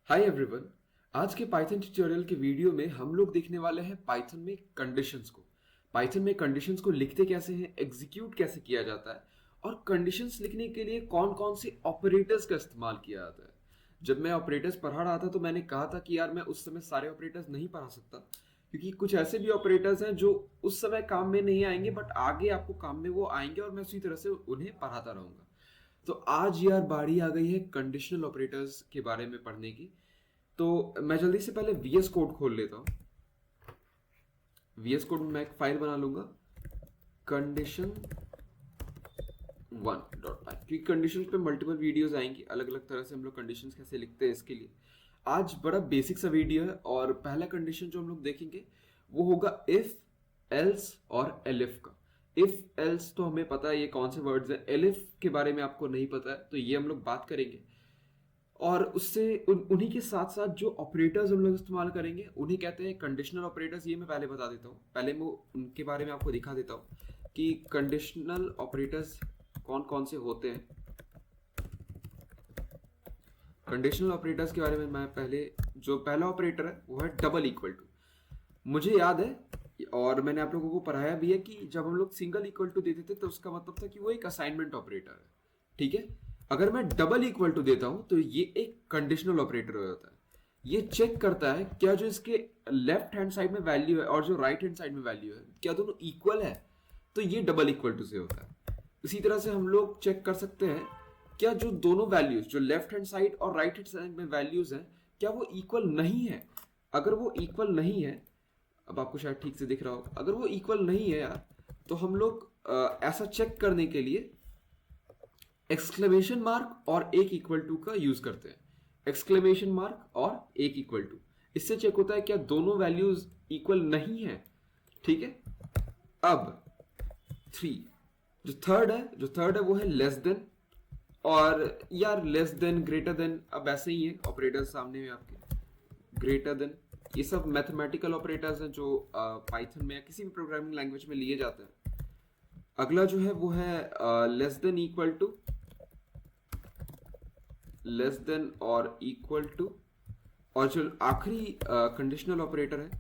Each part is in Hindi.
Hi everyone. आज के पाइथन ट्यूटोरियल के वीडियो में हम लोग देखने वाले हैं पाइथन में कंडीशंस को। पाइथन में कंडीशंस को लिखते कैसे हैं, एग्जीक्यूट कैसे किया जाता है और कंडीशंस लिखने के लिए कौन कौन से ऑपरेटर्स का इस्तेमाल किया जाता है। जब मैं ऑपरेटर्स पढ़ा रहा था तो मैंने कहा था कि यार मैं उस समय सारे ऑपरेटर्स नहीं पढ़ा सकता, क्योंकि कुछ ऐसे भी ऑपरेटर्स हैं जो उस समय काम में नहीं आएंगे बट आगे आपको काम में वो आएंगे और मैं उसी तरह से उन्हें पढ़ाता रहूंगा। तो आज यार बारी आ गई है कंडीशनल ऑपरेटर्स के बारे में पढ़ने की। तो मैं जल्दी से पहले VS कोड खोल लेता हूँ। VS कोड में मैं एक फाइल बना लूंगा condition1.py, क्योंकि कंडीशन पे मल्टीपल वीडियोस आएंगी, अलग अलग तरह से हम लोग कंडीशंस कैसे लिखते हैं इसके लिए। आज बड़ा बेसिक सा वीडियो है और पहला कंडीशन जो हम लोग देखेंगे वो होगा इफ, एल्स और एलिफ का। इफ एल्स तो हमें पता है ये कौन से वर्ड्स हैं, एलिफ के बारे में आपको नहीं पता है तो ये हम लोग बात करेंगे। और उससे उन्हीं के साथ साथ जो ऑपरेटर्स हम लोग इस्तेमाल करेंगे उन्हें कहते हैं कंडीशनल ऑपरेटर्स। ये मैं पहले बता देता हूँ, पहले मैं उनके बारे में आपको दिखा देता हूँ कि कंडीशनल ऑपरेटर्स कौन कौन से होते हैं। कंडीशनल ऑपरेटर्स के बारे में मैं पहले, जो पहला ऑपरेटर है वो है डबल इक्वल टू। मुझे याद है और मैंने आप लोगों को पढ़ाया भी है कि जब हम लोग सिंगल इक्वल टू देते थे तो उसका मतलब था कि वो एक असाइनमेंट ऑपरेटर है। ठीक है, अगर मैं डबल इक्वल टू देता हूं तो ये एक कंडीशनल ऑपरेटर हो जाता है। ये चेक करता है क्या जो इसके लेफ्ट हैंड साइड में वैल्यू है और जो राइट हैंड साइड में वैल्यू है क्या दोनों इक्वल है, तो ये डबल इक्वल टू से होता है। इसी तरह से हम लोग चेक कर सकते हैं क्या जो दोनों वैल्यूज, जो लेफ्ट हैंड साइड और राइट हैंड साइड में वैल्यूज हैं, क्या वो इक्वल नहीं है। अगर वो इक्वल नहीं है, अब आपको शायद ठीक से दिख रहा हो, अगर वो इक्वल नहीं है यार, तो हम लोग ऐसा चेक करने के लिए एक्सक्लेमेशन मार्क और एक इक्वल टू का यूज करते हैं। एक्सक्लेमेशन मार्क और एक इक्वल टू, इससे चेक होता है क्या दोनों वैल्यूज इक्वल नहीं है। ठीक है, अब जो थर्ड है वो है लेस देन। और यार लेस देन, ग्रेटर देन, अब ऐसे ही है ऑपरेटर्स सामने में आपके। ग्रेटर देन, ये सब मैथमेटिकल ऑपरेटर्स हैं जो पाइथन में या किसी भी प्रोग्रामिंग लैंग्वेज में लिए जाते हैं। अगला जो है वो है less than equal to, less than और इक्वल टू। और जो आखिरी कंडीशनल ऑपरेटर है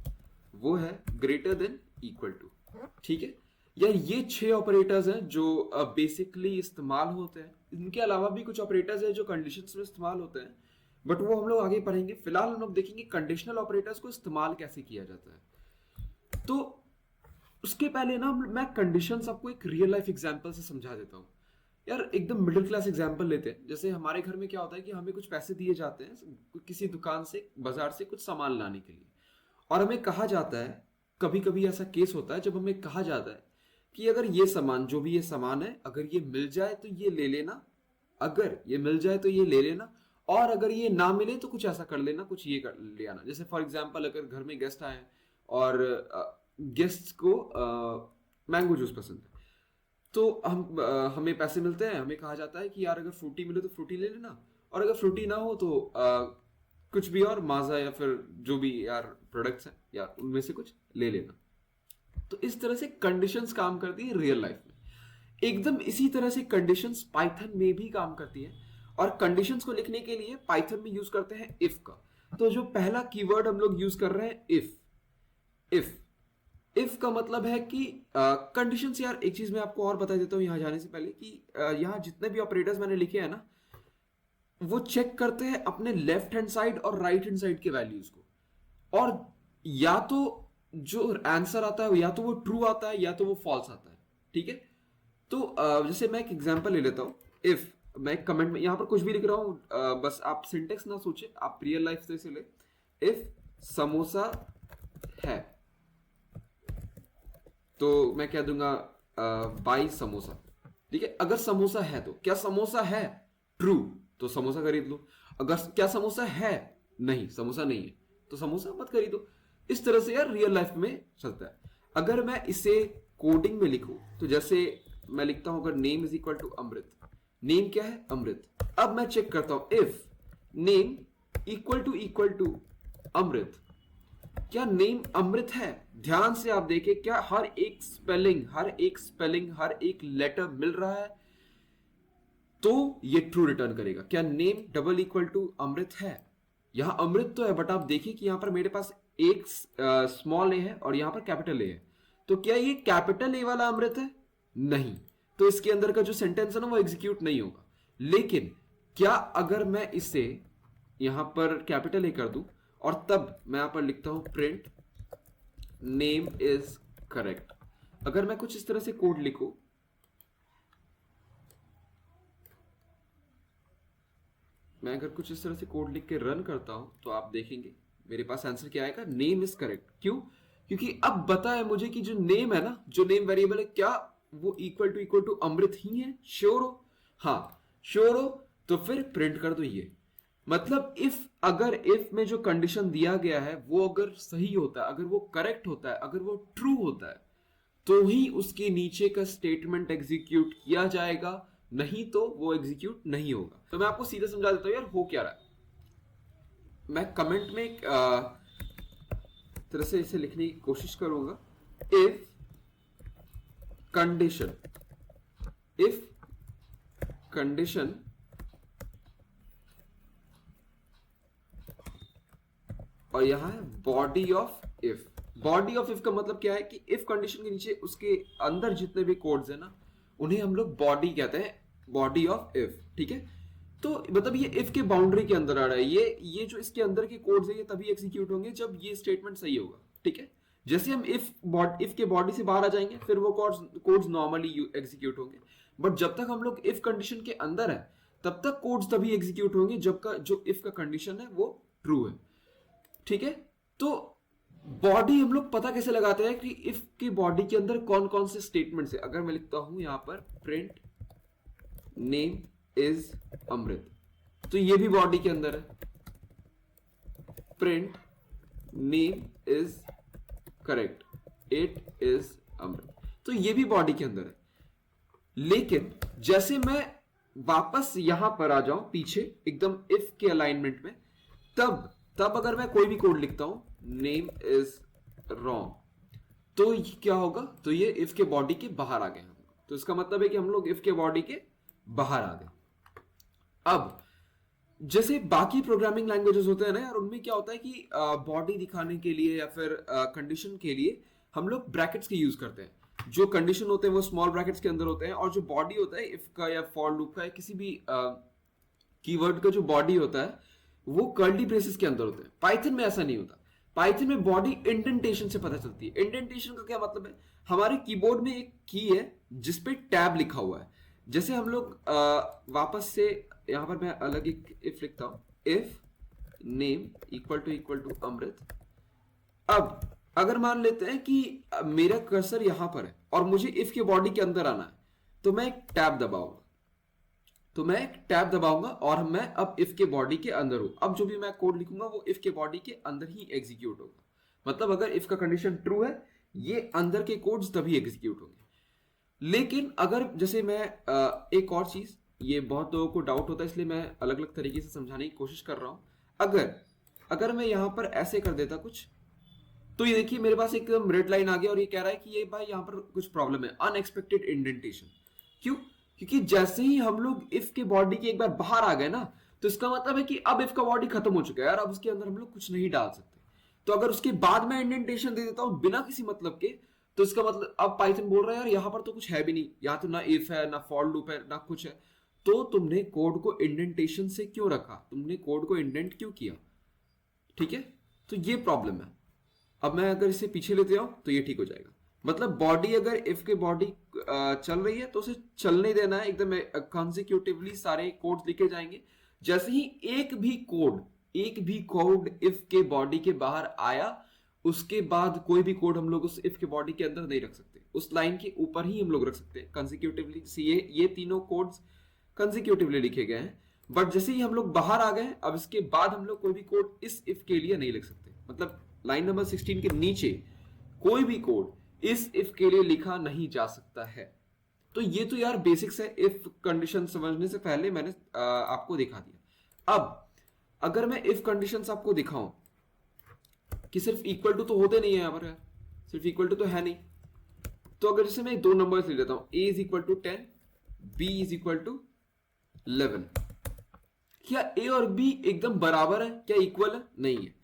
वो है ग्रेटर देन इक्वल टू। ठीक है यार, ये 6 ऑपरेटर्स हैं जो बेसिकली इस्तेमाल होते हैं। इनके अलावा भी कुछ ऑपरेटर्स हैं जो कंडीशंस में इस्तेमाल होते हैं, बट वो हम लोग आगे पढ़ेंगे। फिलहाल हम लोग देखेंगे कंडीशनल ऑपरेटर्स को इस्तेमाल कैसे किया जाता है। तो उसके पहले ना मैं कंडीशंस आपको एक रियल लाइफ एग्जांपल से समझा देता हूँ। यार एकदम मिडिल क्लास एग्जांपल लेते हैं। जैसे हमारे घर में क्या होता है कि हमें कुछ पैसे दिए जाते हैं किसी दुकान से, बाजार से कुछ सामान लाने के लिए, और हमें कहा जाता है, कभी कभी ऐसा केस होता है जब हमें कहा जाता है कि अगर ये सामान, जो भी ये सामान है, अगर ये मिल जाए तो ये ले लेना, अगर ये मिल जाए तो ये ले लेना, और अगर ये ना मिले तो कुछ ऐसा कर लेना, कुछ ये कर ले आना। जैसे फॉर एग्जाम्पल अगर घर में गेस्ट आए और गेस्ट को मैंगो जूस पसंद है, तो हमें पैसे मिलते हैं, हमें कहा जाता है कि यार अगर फ्रूटी मिले तो फ्रूटी ले लेना, और अगर फ्रूटी ना हो तो कुछ भी और माजा या फिर जो भी यार प्रोडक्ट्स हैं यार उनमें से कुछ ले लेना। तो इस तरह से कंडीशंस काम करती है रियल लाइफ में। एकदम इसी तरह से कंडीशंस पाइथन में भी काम करती है, और कंडीशंस को लिखने के लिए पाइथन में यूज करते हैं इफ का। तो जो पहला कीवर्ड हम लोग यूज कर रहे हैं इफ इफ का मतलब है कि कंडीशंस। यार एक चीज मैं आपको और बता देता हूं यहां जाने से पहले कि यहां जितने भी ऑपरेटर्स मैंने लिखे हैं ना, वो चेक करते हैं अपने लेफ्ट हैंड साइड और राइट हैंड साइड के वैल्यूज को, और या तो जो आंसर आता है या तो वो ट्रू आता है या तो वो फॉल्स आता है। ठीक है, तो जैसे मैं एक एग्जांपल ले लेता हूं। इफ मैं एक कमेंट में यहां पर कुछ भी लिख रहा हूं, बस आप सिंटेक्स ना सोचे, आप रियल लाइफ से ले। इफ समोसा है तो मैं कह दूंगा बाई समोसा। ठीक है, अगर समोसा है तो क्या समोसा है, ट्रू, तो समोसा खरीद लो। अगर क्या समोसा है, नहीं समोसा नहीं है, तो समोसा मत खरीदो। इस तरह से यार रियल लाइफ में चलता है। अगर मैं इसे कोडिंग में लिखूं तो जैसे मैं लिखता हूं, अगर name is equal to Amrit, name क्या है, अमृत। अब मैं चेक करता हूं if name equal to Amrit, क्या नेम अमृत है। ध्यान से आप देखें, क्या हर एक स्पेलिंग हर एक लेटर मिल रहा है, तो ये ट्रू रिटर्न करेगा। क्या नेम डबल इक्वल टू अमृत है, यहाँ अमृत तो है, बट आप देखिए कि यहाँ पर मेरे पास एक स्मॉल ए है और यहाँ पर कैपिटल ए है, तो क्या ये कैपिटल ए वाला अमृत है? नहीं, तो इसके अंदर का जो सेंटेंस है ना वो एग्जीक्यूट नहीं होगा। लेकिन क्या अगर मैं इसे यहां पर कैपिटल ए कर दूं और तब मैं यहां पर लिखता हूं प्रिंट नेम इज करेक्ट, अगर मैं कुछ इस तरह से कोड लिखूं, मैं अगर कुछ इस तरह से कोड लिख के रन करता हूं तो आप देखेंगे मेरे पास आंसर क्या आएगा, नेम इज करेक्ट। क्यों? क्योंकि अब पता है मुझे कि जो नेम है ना, जो नेम वेरिएबल है, क्या वो इक्वल टू अमृत ही है? श्योर हो? हाँ श्योर हो, तो फिर प्रिंट कर दो ये। मतलब इफ में जो कंडीशन दिया गया है वो अगर सही होता है, अगर वो करेक्ट होता है, अगर वो ट्रू होता है, तो ही उसके नीचे का स्टेटमेंट एग्जीक्यूट किया जाएगा, नहीं तो वो एग्जीक्यूट नहीं होगा। तो मैं आपको सीधे समझा देता हूं यार हो क्या रहा है। मैं कमेंट में एक तरह से इसे लिखने की कोशिश करूंगा, इफ कंडीशन और यहां है body of if. Body of if का मतलब क्या है कि इफ कंडीशन के नीचे उसके अंदर जितने भी कोड्स है ना, उन्हें हम लोग बॉडी कहते हैं, बॉडी ऑफ इफ। ठीक है, तो मतलब ये इफ के बाउंड्री के अंदर आ रहा है, ये जो इसके अंदर के कोड्स है ये तभी एग्जीक्यूट होंगे जब ये स्टेटमेंट सही होगा। ठीक है, जैसे हम इफ के बॉडी से बाहर आ जाएंगे फिर वो कोड्स नॉर्मली एग्जीक्यूट होंगे, बट जब तक हम लोग इफ कंडीशन के अंदर है तब तक कोड्स तभी एग्जीक्यूट होंगे जब का जो इफ का कंडीशन है वो ट्रू है। ठीक है, तो बॉडी हम लोग पता कैसे लगाते हैं कि इफ की बॉडी के अंदर कौन कौन से स्टेटमेंट्स है। अगर मैं लिखता हूं यहां पर प्रिंट नेम इज अमृत, तो ये भी बॉडी के अंदर है, print name is correct, it is Amrit, तो ये भी बॉडी के अंदर है। लेकिन जैसे मैं वापस यहां पर आ जाऊं पीछे एकदम इफ के अलाइनमेंट में, तब अगर मैं कोई भी कोड लिखता हूं नेम इज रॉन्ग, तो क्या होगा, तो ये इफ के बॉडी के बाहर आ गए हम। तो इसका मतलब है कि हम लोग इफ के बॉडी के बाहर आ गए। अब जैसे बाकी प्रोग्रामिंग लैंग्वेजेस होते हैं ना यार, उनमें क्या होता है कि बॉडी दिखाने के लिए या फिर कंडीशन के लिए हम लोग ब्रैकेट्स के यूज करते हैं। जो कंडीशन होते हैं वो स्मॉल ब्रैकेट्स के अंदर होते हैं, और जो बॉडी होता है इफ का या फॉर लूप का या किसी भी कीवर्ड का जो बॉडी होता है वो कर्ली ब्रेसेस के अंदर होते हैं। पाइथन में ऐसा नहीं होता, पाइथन में बॉडी इंडेंटेशन से पता चलती है। इंडेंटेशन का क्या मतलब है, हमारे कीबोर्ड में एक की है जिसपे टैब लिखा हुआ है। जैसे हम लोग वापस से यहां पर मैं अलग एक इफ लिखता हूं, इफ नेम इक्वल टू अमृत। अब अगर मान लेते हैं कि मेरा कर्सर यहां पर है और मुझे इफ के बॉडी के अंदर आना है, तो मैं एक टैब दबाऊंगा और मैं अब इफ के बॉडी के अंदर हूं। अब जो भी मैं कोड लिखूंगा वो इफ के बॉडी के अंदर ही एग्जीक्यूट होगा। मतलब अगर इफ का कंडीशन ट्रू है, ये अंदर के कोड्स तभी एग्जीक्यूट होंगे। लेकिन अगर जैसे मैं एक और चीज, ये बहुत लोगों को डाउट होता है इसलिए मैं अलग अलग तरीके से समझाने की कोशिश कर रहा हूं। अगर मैं यहां पर ऐसे कर देता कुछ, तो ये देखिए मेरे पास एकदम रेड लाइन आ गया और ये कह रहा है कि ये भाई यहां पर कुछ प्रॉब्लम है, अनएक्सपेक्टेड इंडेंटेशन। क्यों? क्योंकि जैसे ही हम लोग इफ के बॉडी के एक बार बाहर आ गए ना, तो इसका मतलब है कि अब इफ का बॉडी खत्म हो चुका है यार, अब उसके अंदर हम लोग कुछ नहीं डाल सकते। तो अगर उसके बाद में इंडेंटेशन दे देता हूं बिना किसी मतलब के, तो इसका मतलब अब पाइथन बोल रहा है यार यहां पर तो कुछ है भी नहीं, यहाँ तो ना इफ है ना फॉर लूप है ना कुछ है, तो तुमने कोड को इंडेंटेशन से क्यों रखा, तुमने कोड को इंडेंट क्यों किया। ठीक है, तो ये प्रॉब्लम है। अब मैं अगर इसे पीछे लेते आऊं तो ये ठीक हो जाएगा। मतलब बॉडी अगर इफ के बॉडी चल रही है तो उसे चलने देना है, एकदम कंसेक्यूटिवली सारे कोड्स लिखे जाएंगे। जैसे ही एक भी कोड इफ के बॉडी के बाहर आया, उसके बाद कोई भी कोड हम लोग उस इफ के बॉडी के अंदर नहीं रख सकते, उस लाइन के ऊपर ही हम लोग रख सकते हैं कंसेक्यूटिवली। ये तीनों कोड्स कंसेक्यूटिवली लिखे गए हैं, बट जैसे ही हम लोग बाहर आ गए, अब इसके बाद हम लोग कोई भी कोड इस इफ के लिए नहीं लिख सकते। मतलब लाइन नंबर 16 के नीचे कोई भी कोड इस इफ के लिए लिखा नहीं जा सकता है। तो ये तो यार बेसिक्स है, इफ कंडीशन समझने से पहले मैंने आपको दिखा दिया। अब अगर मैं इफ कंडीशंस आपको दिखाऊं कि सिर्फ इक्वल टू तो होते नहीं है यहां पर यार, सिर्फ इक्वल टू तो है नहीं। तो अगर जैसे मैं दो नंबर्स ले लेता हूं, a is equal to 10, b is equal to 11। क्या ए और बी एकदम बराबर है, क्या इक्वल है? नहीं है।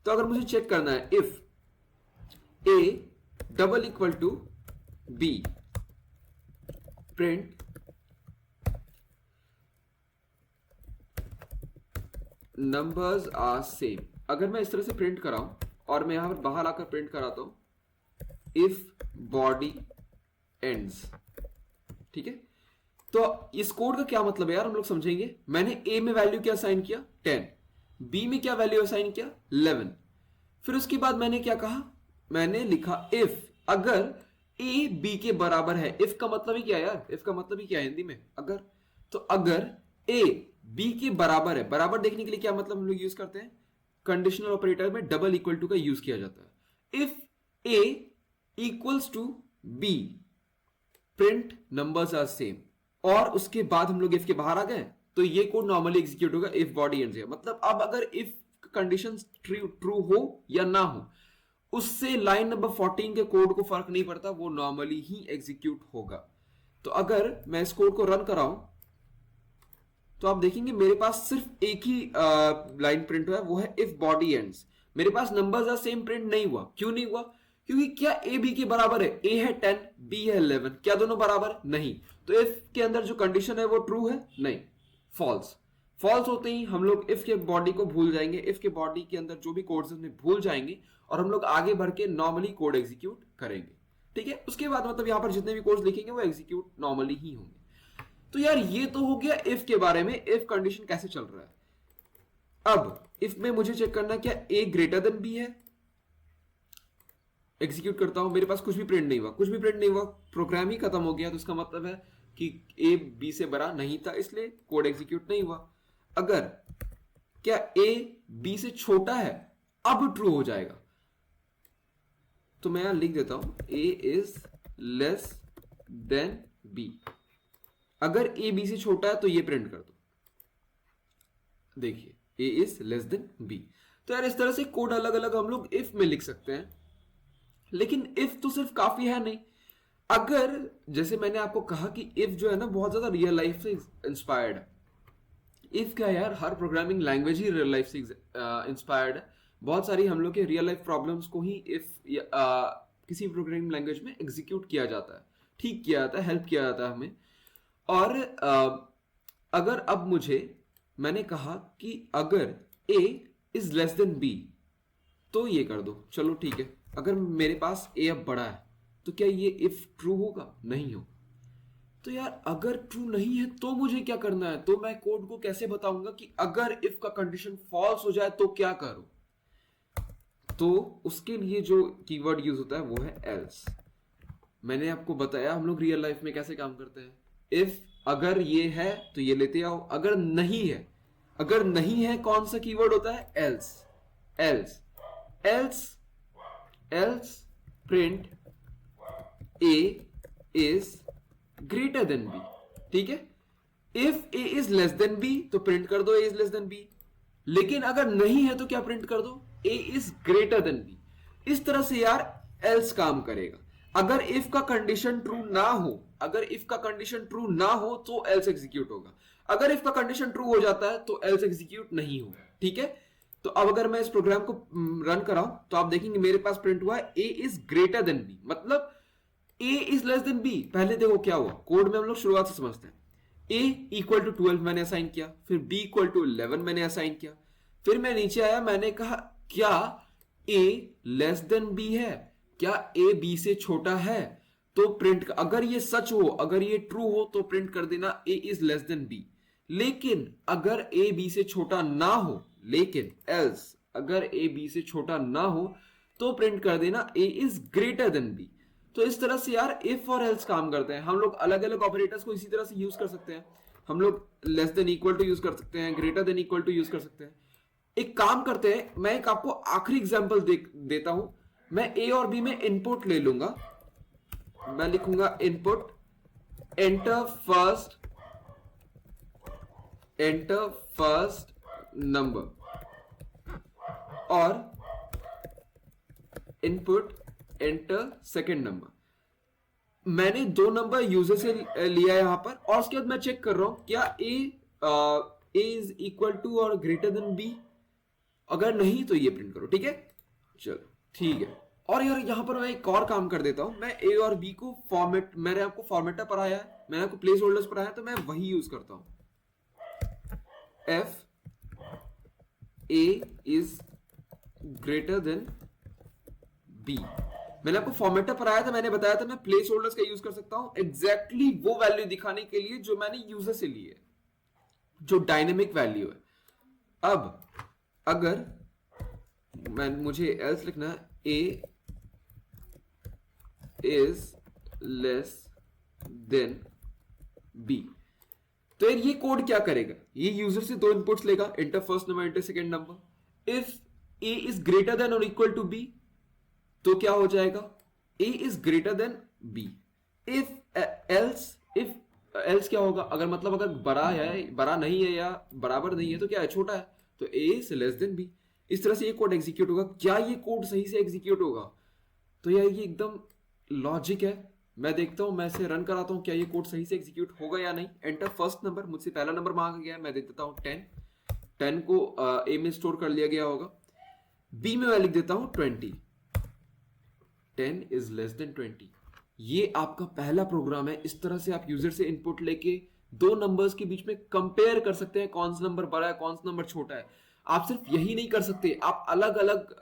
तो अगर मुझे चेक करना है if A double equal to B, print numbers are same. अगर मैं इस तरह से प्रिंट कराऊं और मैं यहां पर बाहर आकर प्रिंट कराता हूं इफ बॉडी एंड्स, ठीक है। तो इस कोड का क्या मतलब है यार, हम लोग समझेंगे। मैंने ए में वैल्यू क्या असाइन किया 10, बी में क्या वैल्यू असाइन किया 11। फिर उसके बाद मैंने क्या कहा, मैंने लिखा इफ अगर ए बी के बराबर है। इफ का मतलब ही क्या यार, इफ का मतलब ही क्या है हिंदी में, अगर। तो अगर ए बी के बराबर है, बराबर देखने के लिए क्या मतलब हम लोग यूज करते हैं, कंडीशनल ऑपरेटर में डबल इक्वल टू का यूज किया जाता है। If A equals to B, print numbers are same. और उसके बाद हम लोग इफ के बाहर आ गए तो ये कोड नॉर्मली एग्जीक्यूट होगा इफ बॉडी एंड्स। मतलब अब अगर इफ कंडीशन ट्रू हो या ना हो, उससे लाइन नंबर 14 के कोड को फर्क नहीं पड़ता, वो नॉर्मली ही एग्जीक्यूट होगा। तो अगर मैं इस कोड को रन कराऊं तो आप देखेंगे मेरे पास सिर्फ एक ही लाइन प्रिंट हुआ है, वो है इफ बॉडी एंड्स। मेरे पास नंबर्स आर सेम प्रिंट नहीं हुआ। क्यों नहीं हुआ? क्योंकि क्या ए बी के बराबर है? ए है 10, बी है 11, क्या दोनों बराबर है? नहीं। तो इफ के अंदर जो कंडीशन है वो ट्रू है? नहीं, फॉल्स। फॉल्स होते ही हम लोग इफ के बॉडी को भूल जाएंगे, इफ के बॉडी के अंदर जो भी कोड्स हैं भूल जाएंगे और हम लोग आगे बढ़ के नॉर्मली कोड एग्जीक्यूट करेंगे, ठीक है। उसके बाद मतलब यहां पर जितने भी कोड्स लिखेंगे वो एग्जीक्यूट नॉर्मली ही होंगे। तो यार ये तो हो गया इफ के बारे में, इफ कंडीशन कैसे चल रहा है। अब इफ में मुझे चेक करना क्या ए ग्रेटर देन बी है। एग्जीक्यूट करता हूं, मेरे पास कुछ भी प्रिंट नहीं हुआ, कुछ भी प्रिंट नहीं हुआ, प्रोग्राम ही खत्म हो गया। तो इसका मतलब है कि ए बी से बड़ा नहीं था, इसलिए कोड एग्जीक्यूट नहीं हुआ। अगर क्या ए बी से छोटा है, अब ट्रू हो जाएगा। तो मैं यहां लिख देता हूं ए इज लेस देन बी। अगर ए बी से छोटा है तो ये प्रिंट कर दो, देखिए ए इज लेस देन बी। तो यार इस तरह से कोड अलग अलग हम लोग इफ में लिख सकते हैं। लेकिन इफ तो सिर्फ काफी है नहीं। अगर जैसे मैंने आपको कहा कि इफ जो है ना बहुत ज्यादा रियल लाइफ से इंस्पायर्ड है। इफ क्या यार, हर प्रोग्रामिंग लैंग्वेज ही रियल लाइफ से इंस्पायर्ड है। बहुत सारी हम लोग के रियल लाइफ प्रॉब्लम्स को ही इफ किसी प्रोग्रामिंग लैंग्वेज में एग्जीक्यूट किया जाता है, ठीक किया जाता है, हेल्प किया जाता है हमें। और अगर अब मैंने कहा कि अगर a is less then b तो ये कर दो, चलो ठीक है। अगर मेरे पास a अब बड़ा है तो क्या ये इफ ट्रू होगा? नहीं होगा। तो यार अगर ट्रू नहीं है तो मुझे क्या करना है? तो मैं कोड को कैसे बताऊंगा कि अगर इफ का कंडीशन फॉल्स हो जाए तो क्या करूं? तो उसके लिए जो कीवर्ड यूज होता है वो है एल्स। मैंने आपको बताया हम लोग रियल लाइफ में कैसे काम करते हैं। इफ अगर ये है तो ये लेते आओ, अगर नहीं है, अगर नहीं है कौन सा कीवर्ड होता है? Else. Else else else print A is greater than B, ठीक है। If A is less than B तो प्रिंट कर दो A is less than B. लेकिन अगर नहीं है तो क्या प्रिंट कर दो? A is greater than B. इस तरह से यार एल्स काम करेगा। अगर इफ का कंडीशन ट्रू ना हो, अगर इफ का कंडीशन ट्रू ना हो तो एल्स एग्जीक्यूट होगा। अगर इफ का कंडीशन ट्रू हो जाता है तो एल्स एग्जीक्यूट नहीं होगा, ठीक है। तो अब अगर मैं इस प्रोग्राम को रन कराऊं तो आप देखेंगे मेरे पास प्रिंट हुआ है ए इज ग्रेटर देन बी, मतलब ए इज लेस देन बी। पहले देखो क्या हुआ, कोड में हम लोग शुरुआत से समझते हैं। ए इक्वल टू 12 मैंने असाइन किया, फिर बी इक्वल टू 11 मैंने असाइन किया, फिर मैं नीचे आया, मैंने कहा क्या ए लेस देन बी है, क्या ए बी से छोटा है? तो प्रिंट, अगर ये सच हो, अगर ये ट्रू हो तो प्रिंट कर देना ए इज लेस देन बी। लेकिन अगर ए बी से छोटा ना हो, लेकिन एल्स अगर ए बी से छोटा ना हो तो प्रिंट कर देना ए इज ग्रेटर देन बी। तो इस तरह से यार इफ और एल्स काम करते हैं। हम लोग अलग अलग ऑपरेटर्स को इसी तरह से यूज कर सकते हैं। हम लोग less than equal to use कर सकते हैं, greater than equal to use कर सकते हैं। एक काम करते हैं, मैं एक आपको आखिरी एग्जांपल देता हूं। मैं ए और बी में इनपुट ले लूंगा, मैं लिखूंगा इनपुट एंटर फर्स्ट नंबर और इनपुट एंटर सेकंड नंबर। मैंने दो नंबर यूजर से लिया यहां पर और उसके बाद मैं चेक कर रहा हूं क्या ए ए इज इक्वल टू और ग्रेटर देन बी, अगर नहीं तो ये प्रिंट करो, ठीक है। चलो ठीक है। और यार यहाँ पर मैं एक और काम कर देता हूं, मैं ए और बी को फॉर्मेट, मैंने आपको फॉर्मेटर पढ़ाया है, मैंने आपको प्लेस होल्डर्स पढ़ाया है, तो मैं वही यूज करता हूं। If A is greater than B, मैंने आपको फॉर्मेटर पढ़ाया था, मैंने बताया था मैं प्लेस होल्डर्स का यूज कर सकता हूं एग्जैक्टली वो वैल्यू दिखाने के लिए जो मैंने यूजर से ली है, जो डायनेमिक वैल्यू है। अब अगर मुझे एल्स लिखना है, ए इज लेस देन बी, तो यार ये कोड क्या करेगा, ये यूजर से दो इनपुट्स लेगा, enter first number enter second number. If A is greater than और इक्वल टू बी तो क्या हो जाएगा, A is greater than B. If else क्या होगा, अगर मतलब अगर बड़ा है, बड़ा नहीं है या बराबर नहीं है तो क्या है, छोटा है, तो ए इज लेस देन बी। इस तरह से ये कोड एग्जीक्यूट होगा। क्या ये कोड सही से एग्जीक्यूट होगा, तो यार ये एकदम लॉजिक है। मैं देखता हूं, मैं इसे रन कराता हूं, क्या ये कोड सही से एग्जीक्यूट होगा या नहीं। एंटर फर्स्ट नंबर, मुझसे पहला नंबर मांगा गया है, मैं दे देता हूं 10 को ए में स्टोर कर लिया गया होगा। बी में मैं लिख देता हूं 20, 10 इज लेस देन 20। ये आपका पहला प्रोग्राम है। इस तरह से आप यूजर से इनपुट लेके दो नंबर्स के बीच में कंपेयर कर सकते हैं, कौन सा नंबर बड़ा है कौन सा नंबर छोटा है। आप सिर्फ यही नहीं कर सकते, आप अलग अलग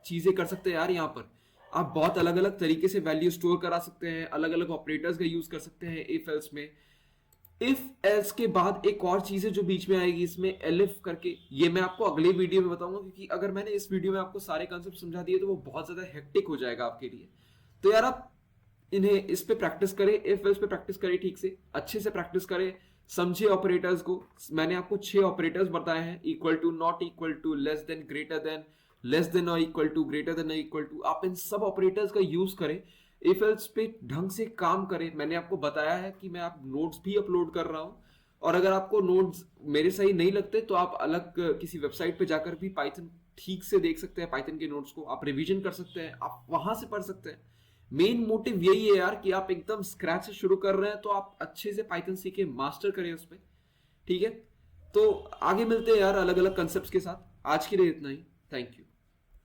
चीजें कर सकते हैं यार। यहाँ पर आप बहुत अलग अलग तरीके से वैल्यू स्टोर करा सकते हैं, अलग अलग ऑपरेटर्स का यूज कर सकते हैं इफ एल्स में। इफ एल्स के बाद एक और चीज है जो बीच में आएगी, इसमें एलिफ करके, ये मैं आपको अगले वीडियो में बताऊंगा, क्योंकि अगर मैंने इस वीडियो में आपको सारे कंसेप्ट समझा दिए तो वो बहुत ज्यादा हेक्टिक हो जाएगा आपके लिए। तो यार आप इन्हें इस पे प्रैक्टिस करें, इफ एल्स पे प्रैक्टिस करें, ठीक से अच्छे से प्रैक्टिस करें, समझे ऑपरेटर्स को। मैंने आपको 6 ऑपरेटर्स बताए हैं, equal to, not equal to, less than, greater than, less than और इक्वल टू, ग्रेटर देन और इक्वल टू। आप इन सब ऑपरेटर्स का यूज करें, इफ एल्स पे ढंग से काम करें। मैंने आपको बताया है कि मैं आप नोट्स भी अपलोड कर रहा हूं, और अगर आपको नोट्स मेरे सही नहीं लगते तो आप अलग किसी वेबसाइट पे जाकर भी पाइथन ठीक से देख सकते हैं, पाइथन के नोट्स को आप रिवीजन कर सकते हैं, आप वहां से पढ़ सकते हैं। मेन मोटिव यही है यार कि आप एकदम स्क्रैच से शुरू कर रहे हैं, तो आप अच्छे से पाइथन सीखे, मास्टर करें उस पर, ठीक है। तो आगे मिलते हैं यार अलग अलग कंसेप्ट के साथ। आज के लिए इतना ही, थैंक यू।